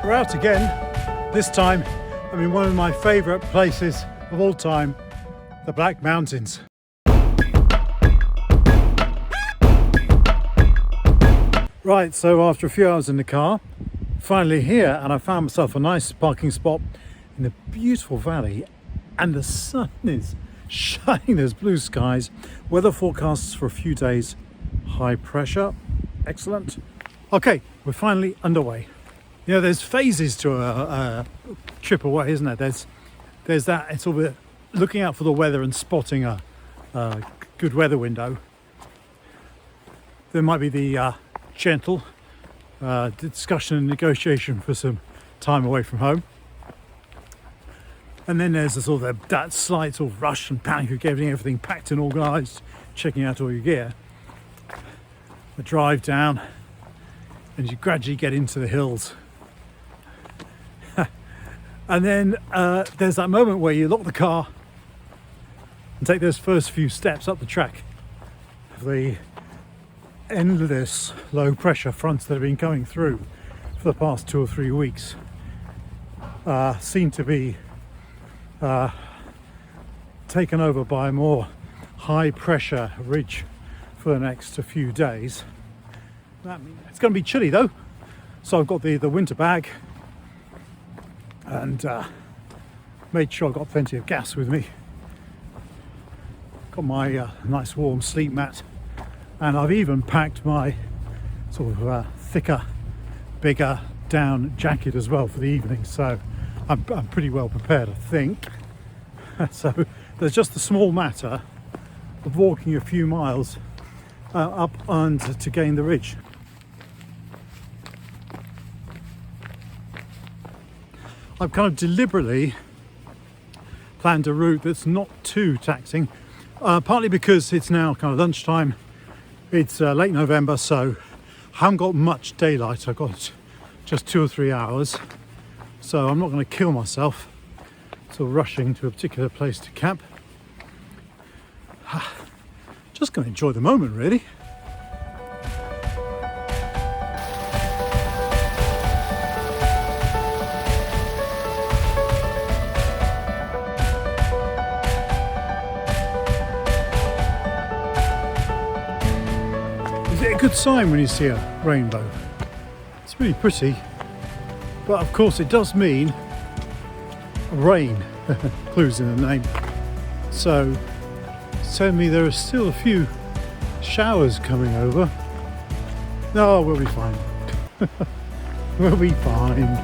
We're out again. This time I'm in one of my favourite places of all time, the Black Mountains. Right, so after a few hours in the car, finally here, and I found myself a nice parking spot in a beautiful valley, and the sun is shining. There's blue skies. Weather forecasts for a few days, high pressure. Excellent. Okay, we're finally underway. You know, there's phases to a trip away, isn't there? There's that, it's all about looking out for the weather and spotting a good weather window. There might be the gentle discussion and negotiation for some time away from home. And then there's that slight sort of rush and panic of getting everything packed and organised, checking out all your gear. The drive down, and you gradually get into the hills. And then there's that moment where you lock the car and take those first few steps up the track. The endless low pressure fronts that have been coming through for the past 2 or 3 weeks seem to be taken over by a more high pressure ridge for the next few days. It's going to be chilly though, so I've got the winter bag and made sure I've got plenty of gas with me. Got my nice warm sleep mat, and I've even packed my sort of thicker, bigger down jacket as well for the evening, so I'm pretty well prepared, I think. So there's just the small matter of walking a few miles up and to gain the ridge. I've kind of deliberately planned a route that's not too taxing, partly because it's now kind of lunchtime. It's late November, so I haven't got much daylight. I've got just 2 or 3 hours, so I'm not going to kill myself sort of rushing to a particular place to camp. Just going to enjoy the moment, really. Is it a good sign when you see a rainbow? It's really pretty, but of course it does mean rain. Clues in the name. So it's telling me there are still a few showers coming over. No, we'll be fine. We'll be fine.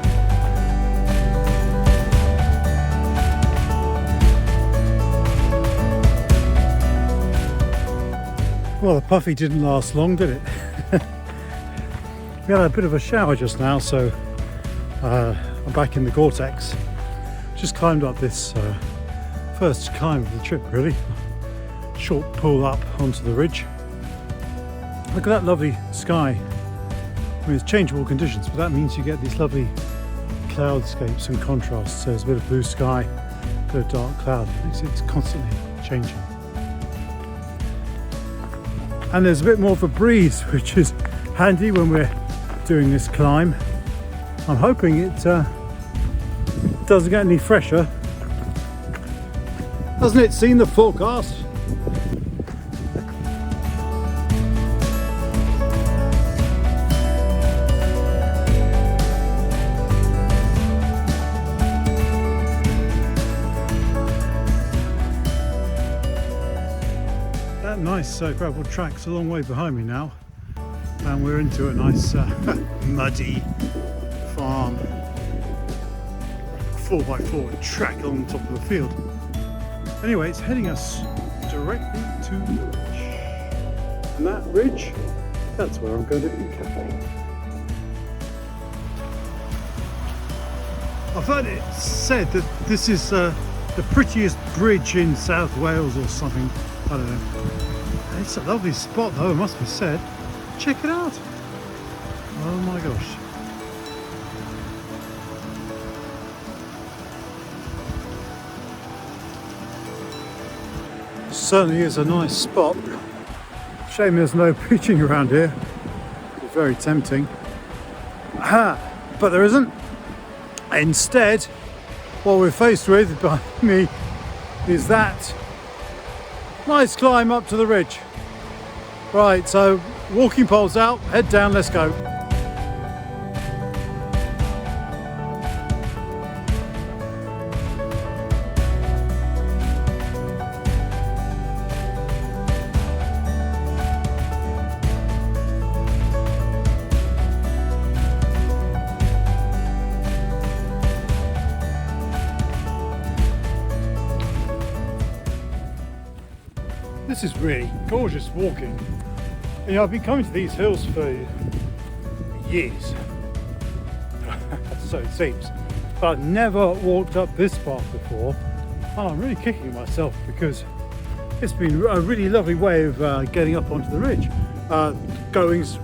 Well, the puffy didn't last long, did it? We had a bit of a shower just now, so I'm back in the Gore-Tex. Just climbed up this first climb of the trip, really. Short pull up onto the ridge. Look at that lovely sky. I mean, it's changeable conditions, but that means you get these lovely cloudscapes and contrasts. So there's a bit of blue sky, a bit of dark cloud. It's constantly changing. And there's a bit more of a breeze, which is handy when we're doing this climb. I'm hoping it doesn't get any fresher. Hasn't it seen the forecast? That nice gravel track's a long way behind me now, and we're into a nice muddy farm 4x4 track along the top of the field. Anyway, it's heading us directly to the ridge. And that ridge, that's where I'm going to be camping. I've heard it said that this is the prettiest bridge in South Wales or something. I don't know. It's a lovely spot though, it must be said. Check it out. Oh my gosh. Certainly is a nice spot. Shame there's no preaching around here. It's very tempting. Aha! But there isn't. Instead, what we're faced with behind me is that nice climb up to the ridge. Right, so walking poles out, head down, let's go. This is really gorgeous walking. You know, I've been coming to these hills for years, so it seems, but I've never walked up this path before, and I'm really kicking myself because it's been a really lovely way of getting up onto the ridge. Going's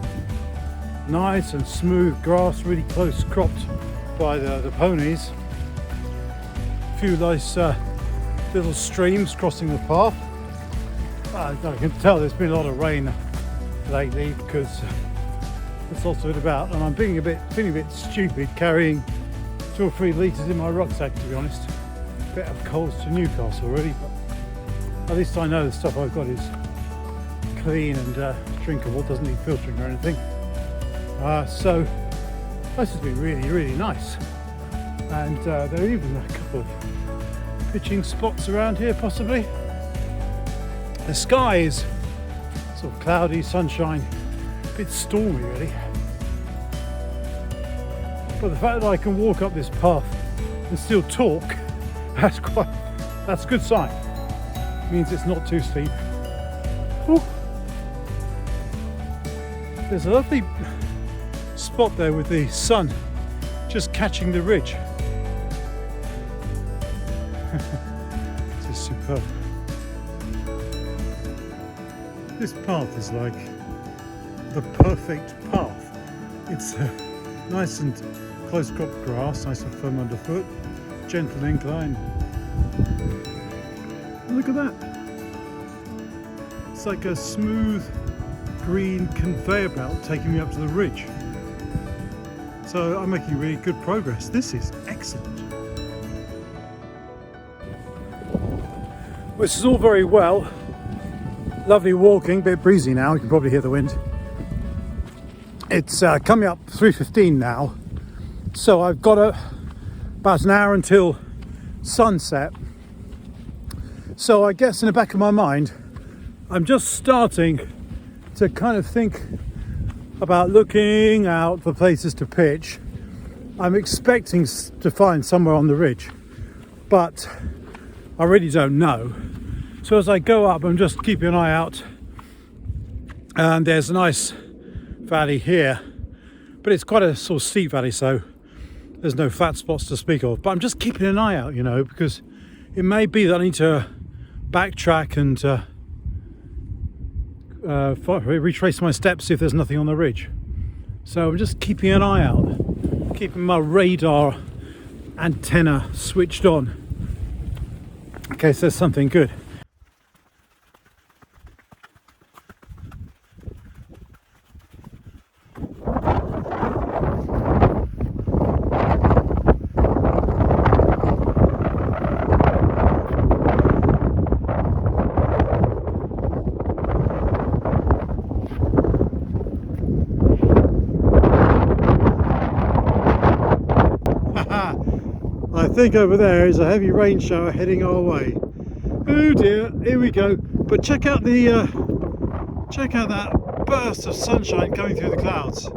nice and smooth grass, really close cropped by the ponies. A few nice little streams crossing the path. I can tell there's been a lot of rain lately because that's also it about, and I'm feeling a bit stupid carrying 2 or 3 litres in my rucksack, to be honest. A bit of coals to Newcastle really, but at least I know the stuff I've got is clean and drinkable, doesn't need filtering or anything. So this has been really nice, and there are even a couple of pitching spots around here possibly. The sky is sort of cloudy, sunshine, a bit stormy really. But the fact that I can walk up this path and still talk, that's a good sign. It means it's not too steep. Ooh. There's a lovely spot there with the sun just catching the ridge. This is superb. This path is like the perfect path. It's nice and close cropped grass, nice and firm underfoot, gentle incline. Look at that. It's like a smooth green conveyor belt taking me up to the ridge. So I'm making really good progress. This is excellent. Well, this is all very well. Lovely walking, a bit breezy now, you can probably hear the wind. It's coming up 3:15 now, so I've got about an hour until sunset. So I guess in the back of my mind, I'm just starting to kind of think about looking out for places to pitch. I'm expecting to find somewhere on the ridge, but I really don't know. So as I go up, I'm just keeping an eye out, and there's a nice valley here, but it's quite a sort of steep valley, so there's no flat spots to speak of. But I'm just keeping an eye out, you know, because it may be that I need to backtrack and retrace my steps, see if there's nothing on the ridge. So I'm just keeping an eye out, keeping my radar antenna switched on in case there's something good. I think over there is a heavy rain shower heading our way. Oh dear, here we go. But check out that burst of sunshine coming through the clouds.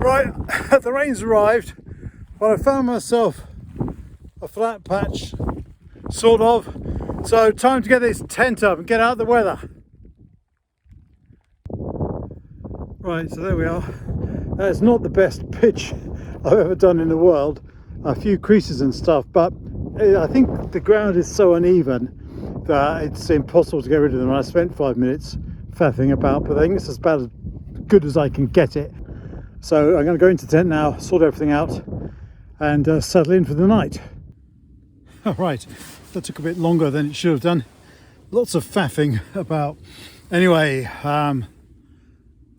Right, the rain's arrived, but I found myself a flat patch, sort of. So time to get this tent up and get out of the weather. Right, so there we are. That's not the best pitch I've ever done in the world. A few creases and stuff, but I think the ground is so uneven that it's impossible to get rid of them. I spent 5 minutes faffing about, but I think it's about as good as I can get it. So I'm going to go into the tent now, sort everything out, and settle in for the night. All right, that took a bit longer than it should have done. Lots of faffing about. Anyway, I'm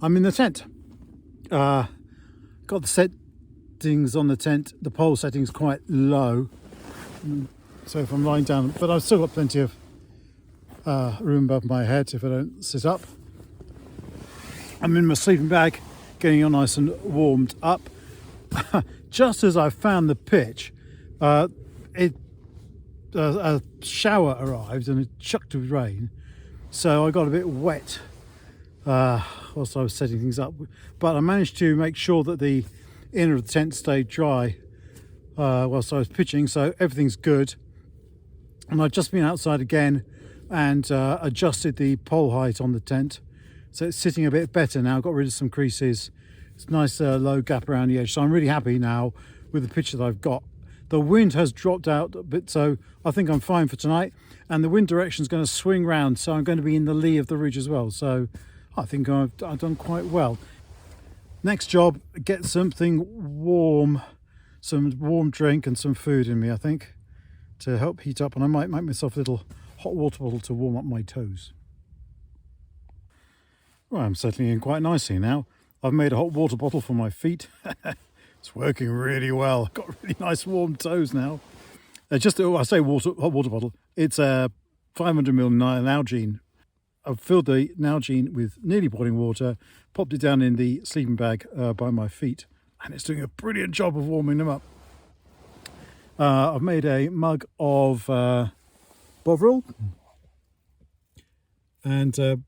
in the tent. Got the settings on the tent, the pole setting's quite low. So if I'm lying down, but I've still got plenty of room above my head if I don't sit up. I'm in my sleeping bag, getting all nice and warmed up. Just as I found the pitch, a shower arrived and it chucked with rain, so I got a bit wet whilst I was setting things up. But I managed to make sure that the inner of the tent stayed dry whilst I was pitching, so everything's good. And I've just been outside again and adjusted the pole height on the tent, so it's sitting a bit better now. Got rid of some creases. It's a nice low gap around the edge, so I'm really happy now with the pitch that I've got. The wind has dropped out a bit, so I think I'm fine for tonight, and the wind direction is going to swing round, so I'm going to be in the lee of the ridge as well, so I think I've done quite well. Next job, get something warm, some warm drink and some food in me, I think, to help heat up, and I might make myself a little hot water bottle to warm up my toes. Well, I'm settling in quite nicely now. I've made a hot water bottle for my feet. It's working really well. I've got really nice warm toes now. I say hot water bottle. It's a 500ml Nalgene. I've filled the Nalgene with nearly boiling water, popped it down in the sleeping bag by my feet, and it's doing a brilliant job of warming them up. I've made a mug of Bovril, and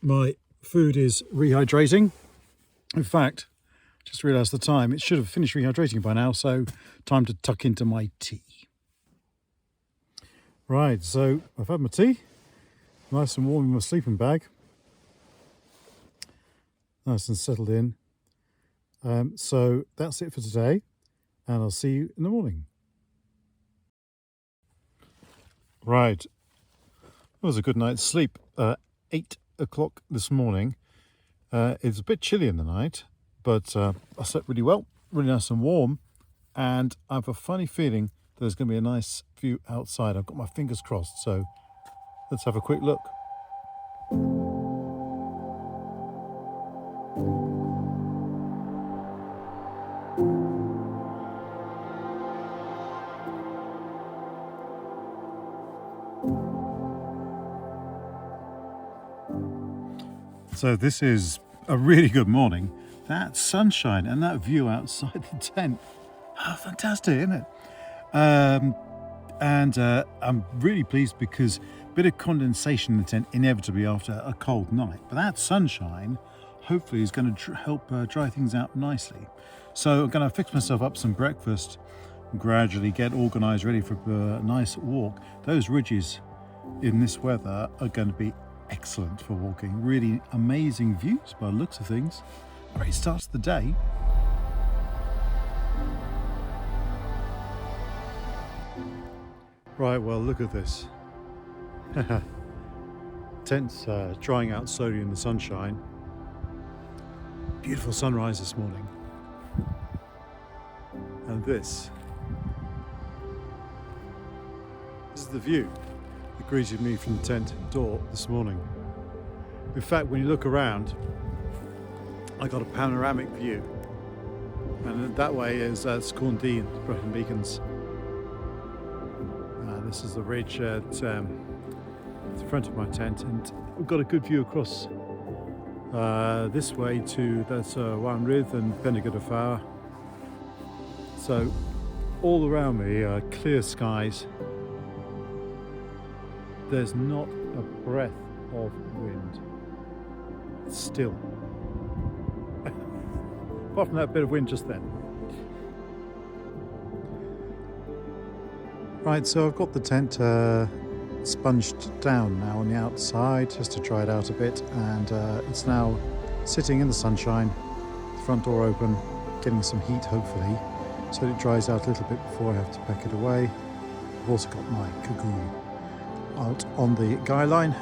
my food is rehydrating. In fact, just realised the time. It should have finished rehydrating by now, so time to tuck into my tea. Right, so I've had my tea. Nice and warm in my sleeping bag. Nice and settled in. So that's it for today, and I'll see you in the morning. Right. It was a good night's sleep. 8 o'clock this morning. It's a bit chilly in the night, but I slept really well, really nice and warm, and I have a funny feeling there's going to be a nice view outside. I've got my fingers crossed, so let's have a quick look. So this is a really good morning. That sunshine and that view outside the tent, fantastic, isn't it? And I'm really pleased because a bit of condensation in the tent inevitably after a cold night, but that sunshine hopefully is going to help dry things out nicely. So I'm going to fix myself up some breakfast and gradually get organised, ready for a nice walk. Those ridges in this weather are going to be excellent for walking. Really amazing views by the looks of things. Great start to the day. Right, well, look at this. Tent's drying out slowly in the sunshine. Beautiful sunrise this morning. And this is the view that greeted me from the tent door this morning. In fact, when you look around, I got a panoramic view, and that way is Scorndee and Brecon Beacons. This is the ridge at the front of my tent, and we've got a good view across this way to that's Wanrith and Pennegood of Fawr. So all around me are clear skies. There's not a breath of wind. It's still. Apart from that bit of wind just then. Right, so I've got the tent sponged down now on the outside just to dry it out a bit, and it's now sitting in the sunshine, the front door open, getting some heat hopefully, so that it dries out a little bit before I have to pack it away. I've also got my cagoule out on the guy line,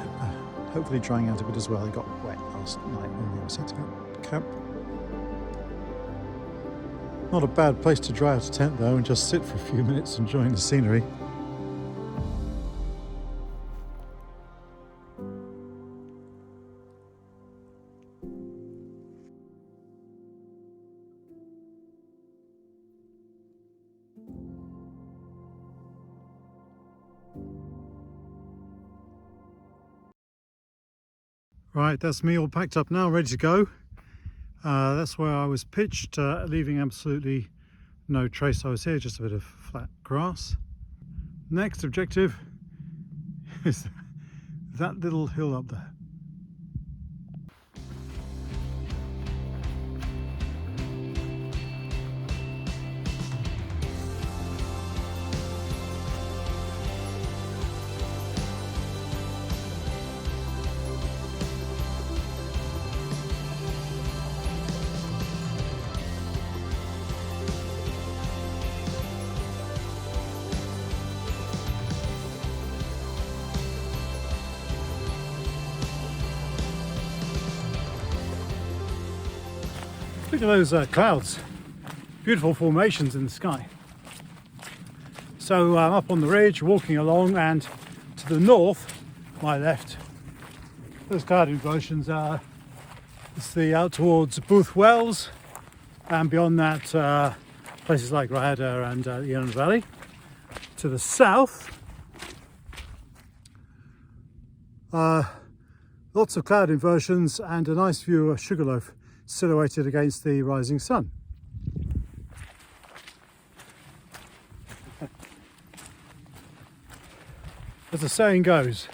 hopefully drying out a bit as well. It got wet last night when we were setting up camp. Not a bad place to dry out a tent though and just sit for a few minutes enjoying the scenery. Right, that's me all packed up now, ready to go. That's where I was pitched, leaving absolutely no trace I was here, just a bit of flat grass. Next objective is that little hill up there. Look at those clouds, beautiful formations in the sky. So I'm up on the ridge, walking along, and to the north, my left, those cloud inversions are out towards Booth Wells, and beyond that places like Rhyada and the Yonne Valley. To the south, lots of cloud inversions and a nice view of Sugarloaf silhouetted against the rising sun. As the saying goes,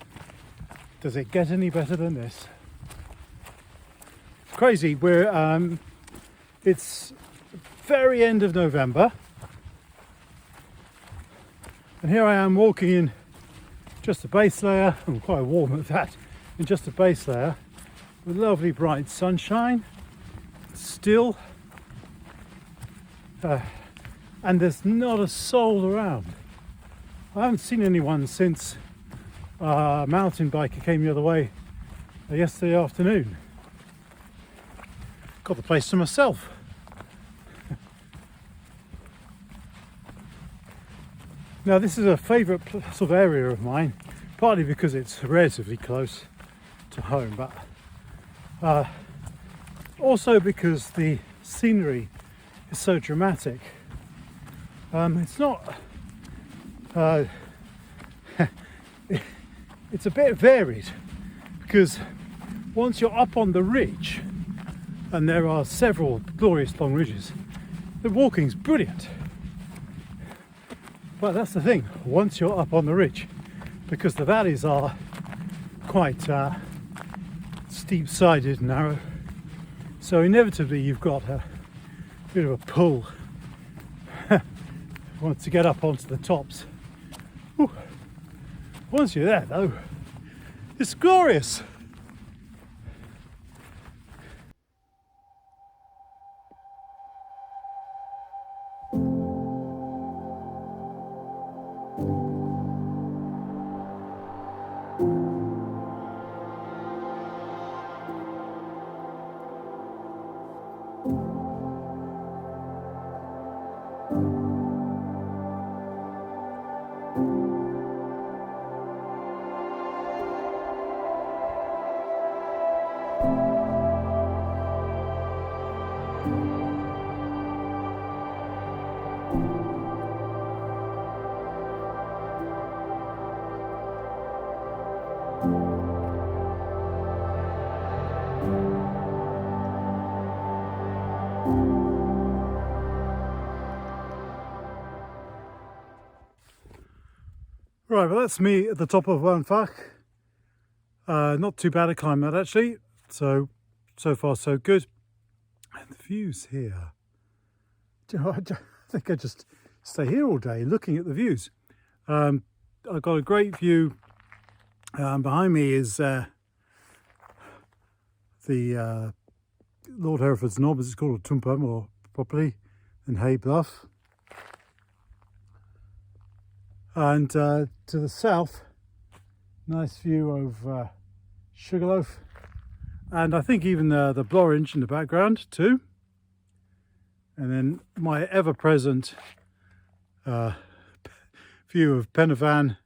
does it get any better than this? It's crazy. It's very end of November, and here I am walking in just a base layer. I'm quite warm at that. In just a base layer with lovely bright sunshine. Still, and there's not a soul around. I haven't seen anyone since a mountain biker came the other way yesterday afternoon. Got the place to myself. Now this is a favourite sort of area of mine, partly because it's relatively close to home, but also because the scenery is so dramatic. It's not it's a bit varied, because once you're up on the ridge, and there are several glorious long ridges, the walking's brilliant. But that's the thing, once you're up on the ridge, because the valleys are quite steep-sided and narrow, so inevitably you've got a bit of a pull once you get up onto the tops. Whew. Once you're there though, it's glorious. Right, well that's me at the top of Wanfach. Not too bad a climb that actually, so far so good. And the views here, I think I just stay here all day looking at the views. I've got a great view. Behind me is the Lord Hereford's Knob, as it's called, or Tumpa more properly, and Hay Bluff. And to the south, nice view of Sugarloaf, and I think even the Blorenge in the background too. And then my ever-present view of Penavan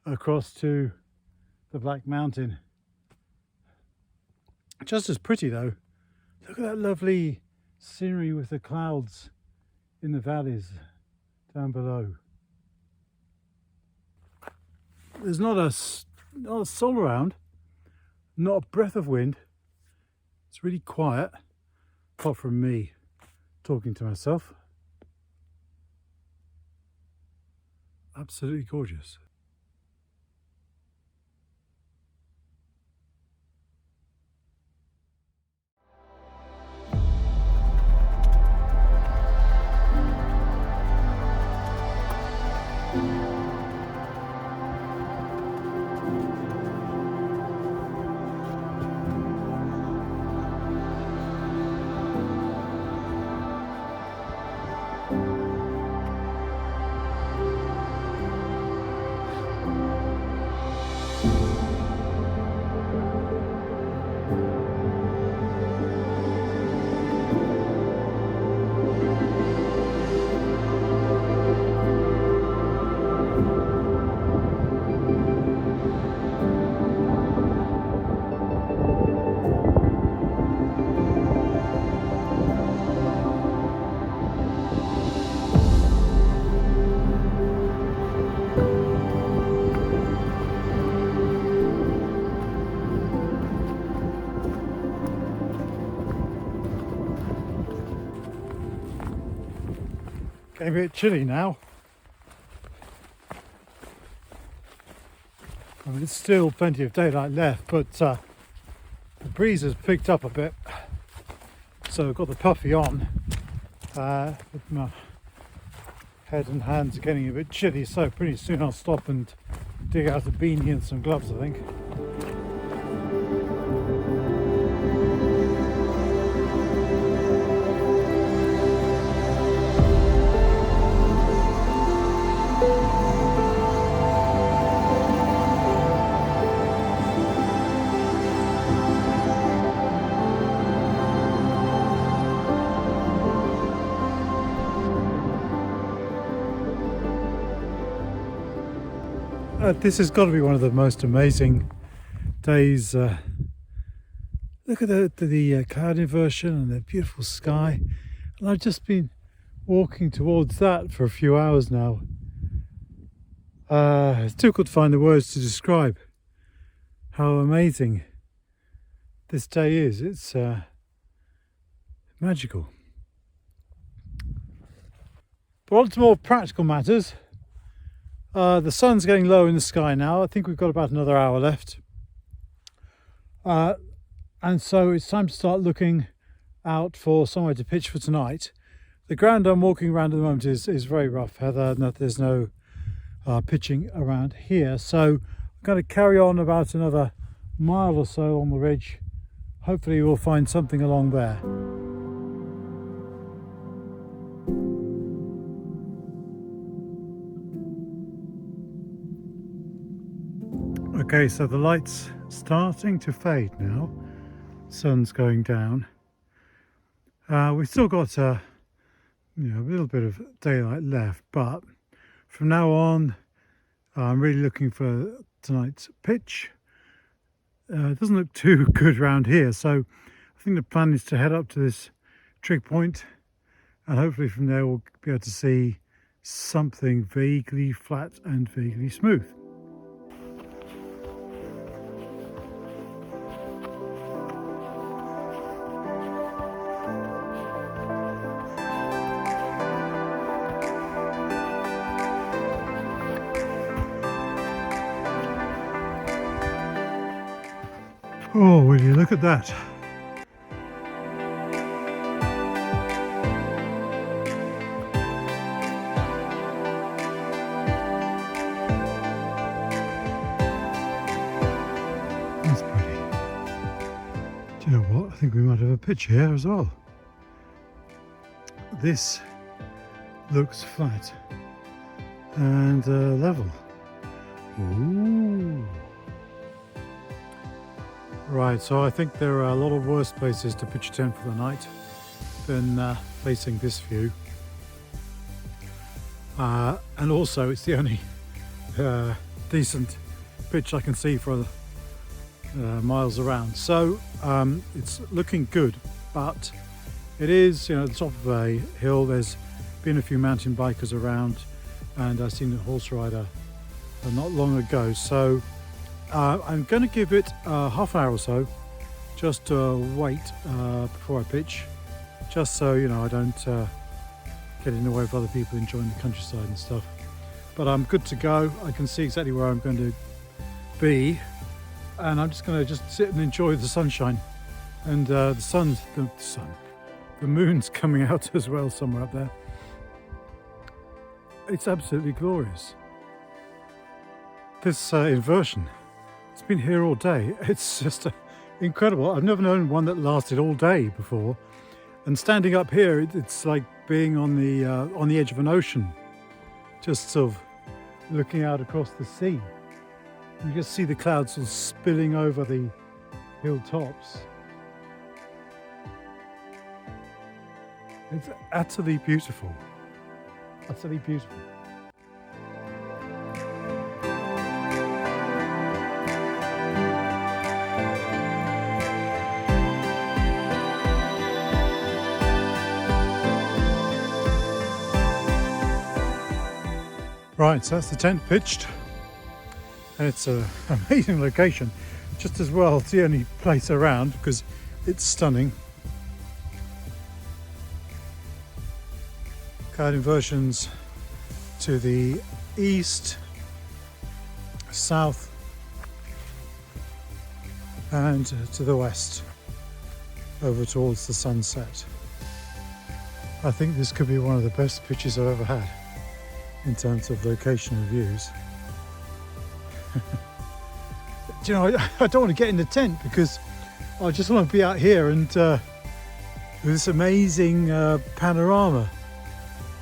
across to the Black Mountain. Just as pretty though. Look at that lovely scenery with the clouds in the valleys down below. There's not a soul around. Not a breath of wind. It's really quiet, apart from me talking to myself. Absolutely gorgeous. Getting a bit chilly now. I mean, there's still plenty of daylight left, but the breeze has picked up a bit. So I've got the puffy on. With my head and hands are getting a bit chilly, so pretty soon I'll stop and dig out a beanie and some gloves, I think. This has got to be one of the most amazing days. Look at the cloud inversion and the beautiful sky. And I've just been walking towards that for a few hours now. It's difficult to find the words to describe how amazing this day is. It's magical. But on to more practical matters. The sun's getting low in the sky now. I think we've got about another hour left. And so it's time to start looking out for somewhere to pitch for tonight. The ground I'm walking around at the moment is very rough, Heather. There's no pitching around here. So I'm going to carry on about another mile or so on the ridge. Hopefully we'll find something along there. Okay, so the light's starting to fade now. Sun's going down. We've still got a little bit of daylight left, but from now on, I'm really looking for tonight's pitch. It doesn't look too good around here, so I think the plan is to head up to this trig point, and hopefully from there we'll be able to see something vaguely flat and vaguely smooth. Oh, will you look at that? That's pretty. Do you know what? I think we might have a pitch here as well. This looks flat and level. Ooh. Right, so I think there are a lot of worse places to pitch a tent for the night than facing this view. And also it's the only decent pitch I can see for miles around. So it's looking good, but it is, at the top of a hill. There's been a few mountain bikers around, and I've seen a horse rider not long ago. So I'm going to give it half an hour or so just to wait before I pitch, just so I don't get in the way of other people enjoying the countryside and stuff. But I'm good to go. I can see exactly where I'm going to be, and I'm just going to sit and enjoy the sunshine. And the moon's coming out as well somewhere up there. It's absolutely glorious. This inversion, it's been here all day. It's just incredible. I've never known one that lasted all day before. And standing up here, it's like being on the edge of an ocean, just sort of looking out across the sea. You just see the clouds sort of spilling over the hilltops. It's utterly beautiful. Utterly beautiful. Right, so that's the tent pitched. And it's an amazing location. Just as well, it's the only place around because it's stunning. Cloud inversions to the east, south, and to the west, over towards the sunset. I think this could be one of the best pitches I've ever had in terms of location and views. Do you know, I don't want to get in the tent because I just want to be out here and with this amazing panorama.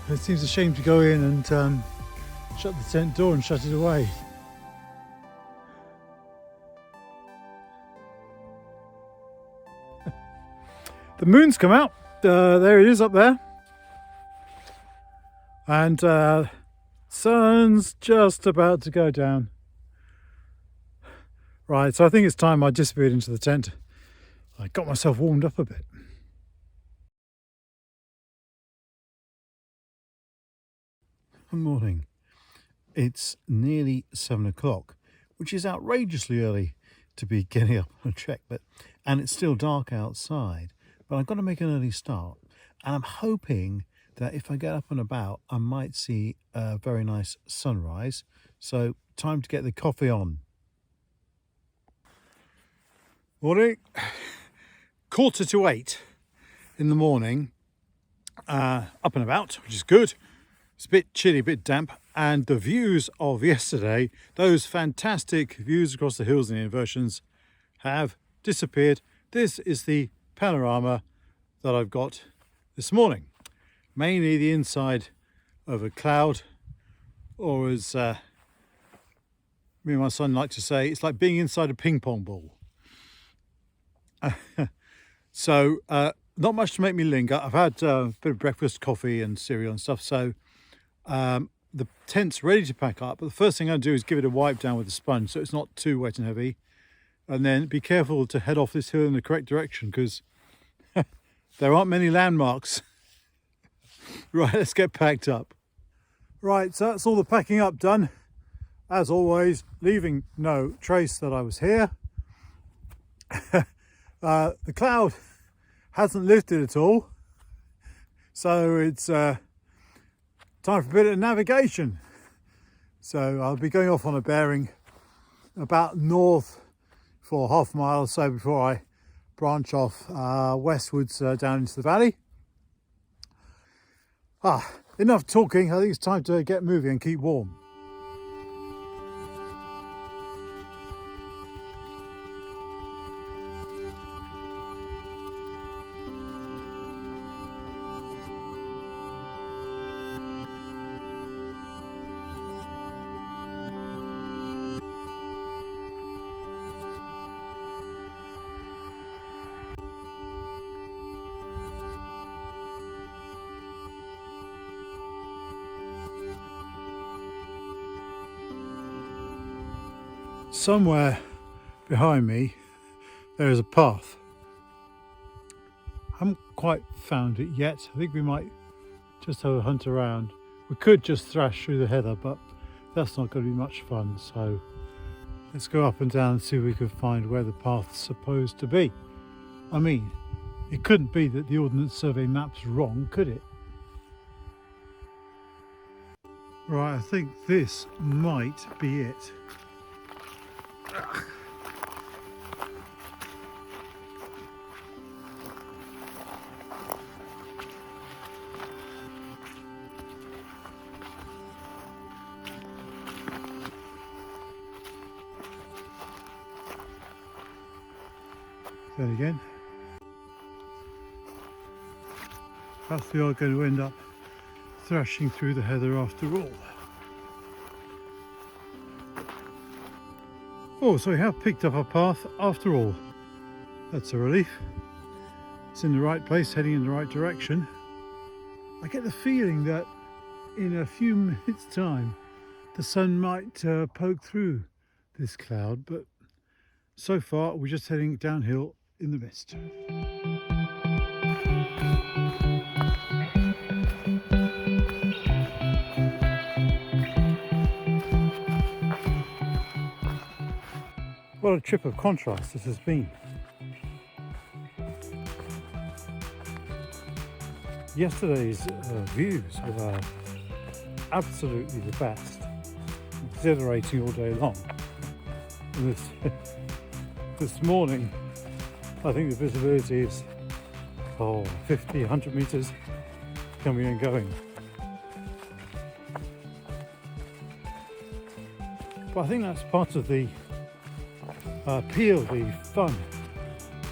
It seems a shame to go in and shut the tent door and shut it away. The moon's come out. There it is up there. And sun's just about to go down. Right, so I think it's time I disappeared into the tent. I got myself warmed up a bit. Good morning. It's nearly 7 o'clock, which is outrageously early to be getting up on a trek, and it's still dark outside, but I've got to make an early start, and I'm hoping that if I get up and about, I might see a very nice sunrise. So time to get the coffee on. Morning. 7:45 in the morning, up and about, which is good. It's a bit chilly, a bit damp, and the views of yesterday, those fantastic views across the hills and the inversions, have disappeared. This is the panorama that I've got this morning. Mainly the inside of a cloud, or as me and my son like to say, it's like being inside a ping pong ball. So not much to make me linger. I've had a bit of breakfast, coffee and cereal and stuff, so the tent's ready to pack up, but the first thing I do is give it a wipe down with a sponge so it's not too wet and heavy, and then be careful to head off this hill in the correct direction because there aren't many landmarks. Right, let's get packed up. Right, so that's all the packing up done. As always, leaving no trace that I was here. The cloud hasn't lifted at all, so it's time for a bit of navigation. So I'll be going off on a bearing about north for half a mile or so before I branch off westwards down into the valley. Enough talking. I think it's time to get moving and keep warm. Somewhere behind me there is a path. I haven't quite found it yet. I think we might just have a hunt around. We could just thrash through the heather, but that's not going to be much fun, so Let's go up and down and see if we can find where the path's supposed to be. I mean, it couldn't be that the Ordnance Survey map's wrong, could it? Right, I think this might be it. Then again, perhaps we are going to end up thrashing through the heather after all. Oh, so we have picked up our path after all. That's a relief. It's in the right place, heading in the right direction. I get the feeling that in a few minutes' time the sun might poke through this cloud, but so far we're just heading downhill in the mist. What a trip of contrast this has been. Yesterday's views were absolutely the best, exhilarating all day long. And this morning, I think the visibility is 50, 100 meters coming and going. But I think that's part of the appeal, the fun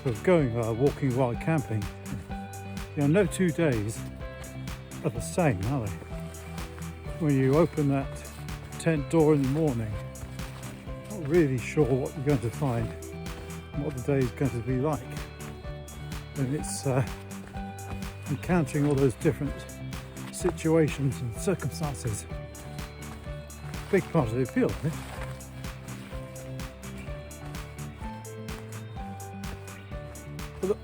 of going walking while camping. You know, no 2 days are the same, are they? When you open that tent door in the morning, not really sure what you're going to find and what the day is going to be like. And it's encountering all those different situations and circumstances. Big part of the appeal, I think.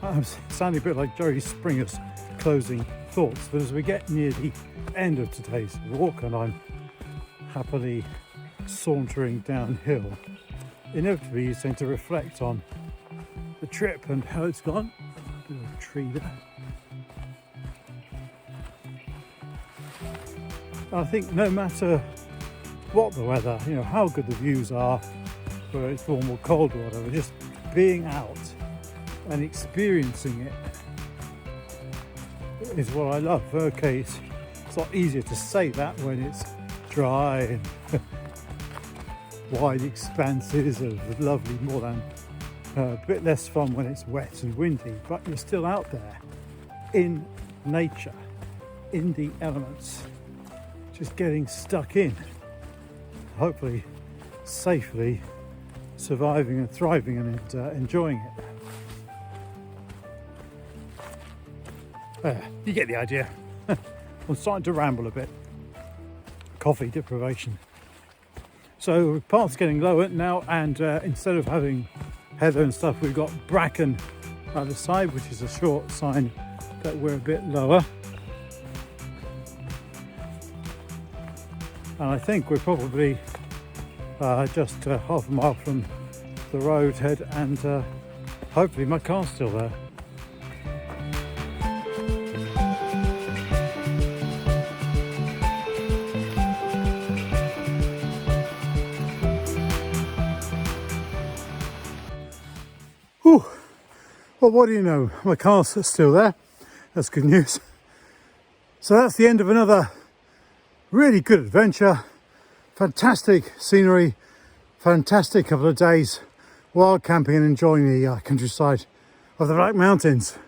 I'm sounding a bit like Jerry Springer's closing thoughts, but as we get near the end of today's walk and I'm happily sauntering downhill, inevitably you tend to reflect on the trip and how it's gone. A bit of a tree there. I think no matter what the weather, you know, how good the views are, whether it's warm or cold or whatever, just being out and experiencing it is what I love. Okay, it's a lot easier to say that when it's dry and wide expanses of lovely moorland. A bit less fun when it's wet and windy, but you're still out there in nature, in the elements, just getting stuck in, hopefully safely surviving and thriving and enjoying it. You get the idea. I'm starting to ramble a bit. Coffee deprivation. So the path's getting lower now, and instead of having heather and stuff, we've got bracken either side, which is a short sign that we're a bit lower. And I think we're probably just half a mile from the road head, and hopefully my car's still there. Whew. Well, what do you know? My car's still there. That's good news. So that's the end of another really good adventure. Fantastic scenery, fantastic couple of days wild camping and enjoying the countryside of the Black Mountains.